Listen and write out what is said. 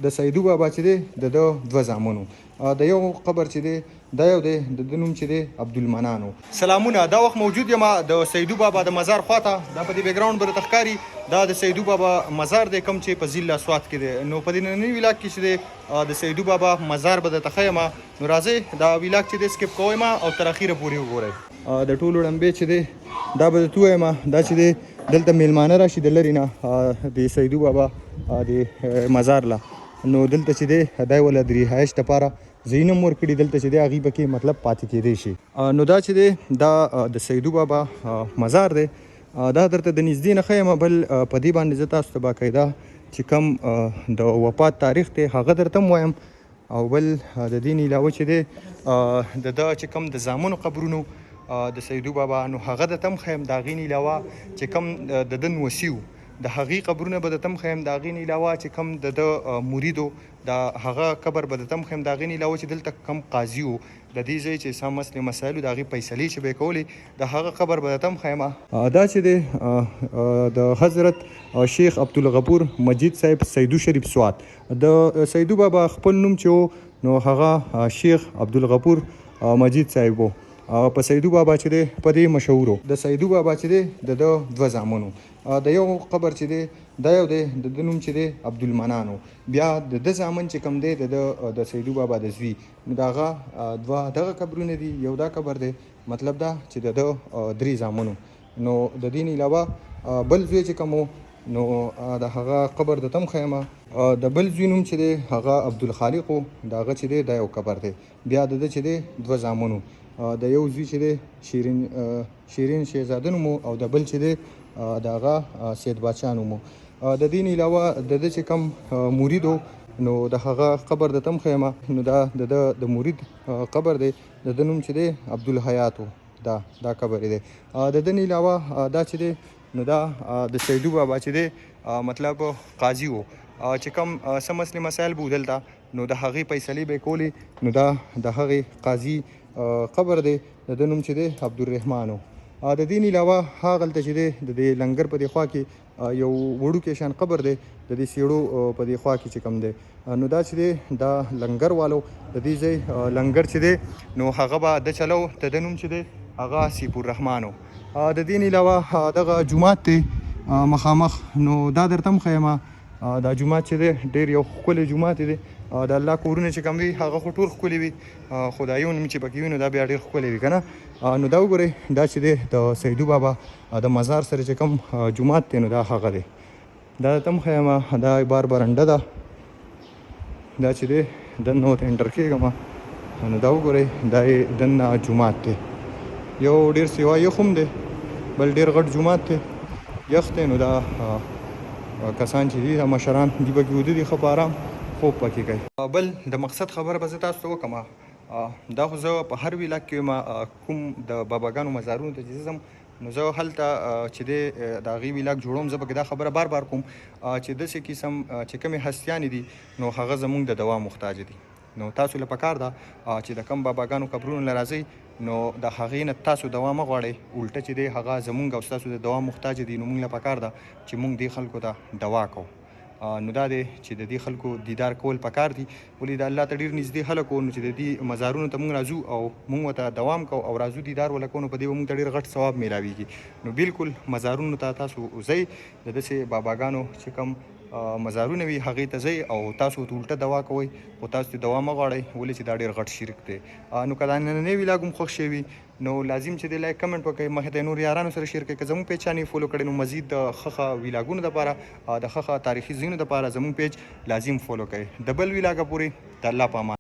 د سیدو بابا چې دی د ده دوه زامنو. د یو قبر چې دی دا یو دی د ده نوم چې دی عبدالمنان و. سلامونه، دا وخت موجود یم د سیدو بابا د مزار خواته. دا په دې بیکګراونډ به درته ښکاري دا د سیدو بابا مزار دی کوم چې په ضلع سوات کې دی. نو په دې ننني ولاګ کې چې دی د سیدو بابا مزار به درته ښیم. نو راځئ دا ولاګ چې دی سکپ کوئ او تر اخیره پورې وګورئ. د ټولو ړمبې چې دی دا به درته ووایم دا چې دی دلته میلمانه راشي د لرې نه د سیدو بابا د مزار له. نو دلته چې دی دا ولا د رهایش لپاره ځایونه هم ورکړي دلته چې دی هغې پکې مطلب پاتې کېدی شي. نو دا چې دی دا د سیدو بابا مزار دی. دا درته د نږدې نه ښیم. بل په دې باندې زه تاسو ته باقاعده چې کوم د وفات تاریخ دی هغه درته هم وایم. او بل د دې نه علاوه چې دی د ده چې کوم د زامنو قبرونو د سیدو بابا نو هغه درته هم ښیم. د هغې نه علاوه چې کوم د ده نوسي و د هغې قبرونه به درته هم ښیم. د هغې نه علاوه چې کوم د ده مرید و د هغه قبر به درته هم ښیم. د هغې نه علاوه چې دلته کوم قاضي و د دې ځای چې سم مسلې مسایلو د هغې فیصلې چې به یې کولې د هغه قبر به درته هم ښیم. دا چې دی د حضرت شیخ عبدالغفور مجید صاحب سیدو شریف سوات. د سیدو بابا خپل نوم چې و نو هغه شیخ عبدالغفور مجید صاحب و. په سیدو بابا چې دی په دې مشهور و. د سیدو بابا چې دی د ده دوه زامنو. د یو قبر چې دی دا یو دی د ده نوم چې دی عبدالمنان و. بیا د ده زامن چې کوم دی د سیدو بابا د زوی نو د هغه دوه دغه قبرونه دي. یو دا قبر دی مطلب دا چې د ده درې زامنو. نو د دې نه علاوه بل زوی چې کوم و نو د هغه قبر درته هم ښیم. د بل زوی نوم چې دی هغه عبدالخالق و. د هغه چې دی دا یو قبر دی. بیا د ده چې دی دوه زامنو. د یو زوی چې دی شیرین شهزاده نوم او د بل چې دی د هغه سید باچا نوم. د دې نه علاوه د ده چې کوم مرید و نو د هغه قبر درته هم ښیم. نو دا د ده د مرید قبر دی. د ده نوم چې دی عبدالحیات و. دا قبر دی. د ده نه علاوه دا چې دی نو دا د سیدو بابا چې دی مطلب قاضي و چې کوم څه مسلې مسایل به دلته نو د هغې فیصلې به یې کولې. نو دا د هغې قاضي قبر دی. د ده نوم چې دی عبدالرحمن و. د دې نه علاوه هغلته چې دی د دې لنګر په دې خوا کې یو وړوکی شان قبر دی د دې سیړو په دې خوا کې چې کوم دی. نو دا چې دی دا لنګر والو د دې ځای لنګر چې دی نو هغه به د چلو د ده نوم چې دی هغه سیف الرحمن و. د دې نه علاوه دغه جومات دی مخامخ نو دا درته هم ښیم. دا جومات چې دی ډېر یو ښکلی جومات دی. د الله کورونه چې کوم وي هغه خو ټول ښکلي وي. خدایون چې پکې وي نو دا بیا ډېر ښکلی وي که نه. نو دا وګورئ دا چې دی د سیدو بابا د مزار سره چې کوم جومات دی نو دا هغه دی. دا درته هم ښیم. دا بار برنډه ده. دا چې دی دننه ورته انټر کېږم نو دا وګورئ دا یې دننه جومات دی. یو ډېر سیوا یخ هم دی بل ډېر غټ جومات دی. یخ دی نو دا کسان چې دي دا مشران دي پکې وده دي ښه په آرام خوب پکې کوي. بل د مقصد خبره به زه تاسو ته وکړم. دا خو زه په هر ولاګ کې یم کوم د باباګانو مزارونو ته چې ځم نو زه هلته چې دی د هغې ولاګ جوړوم. زه پکې دا خبره بار بار کوم چې داسې قسم چې کومې هستیانې دي نو هغه زموږ د دوا محتاج دي. نو تاسو له پکار ده چې د کوم باباګانو قبرونو له راځئ نو د هغې نه تاسو دوا مه غواړئ. الټه چې دی هغه زموږ او ستاسو د دوا محتاج دي. نو موږ له پکار ده چې موږ دې خلکو ته دوا کوو. نو دا دی چې د دې خلکو دیدار کول پکار دي. ولې د الله ته ډېر نږدې خلک وو نو چې د دې مزارونو ته موږ راځو او موږ ورته دوام کوو او راځو دیدار وله کوو نو په دې به موږ ته ډېر غټ ثواب میلاویږي. نو بالکل مزارونو ته تاسو ځئ د داسې باباګانو چې کوم مزارونه وي هغې ته ځئ او تاسو ورته الټه دوا کوئ خو تاسو ته دوا مه غواړئ ولې چې دا ډېر غټ شرک دی. نو که دا نننی ولاګ هم خوښ شوي نو لازم چې دی لایک کمنټ وکړئ. مخې ته یې نور یارانو سره شیر کړئ. که زموږ پیج چانې فالو کړئ نو مزید د ښه ولاګونو دپاره د ښه تاریخي ځایونو دپاره زموږ پیج لازم فالو کړئ. د بل ولاګه پورې د الله په امان.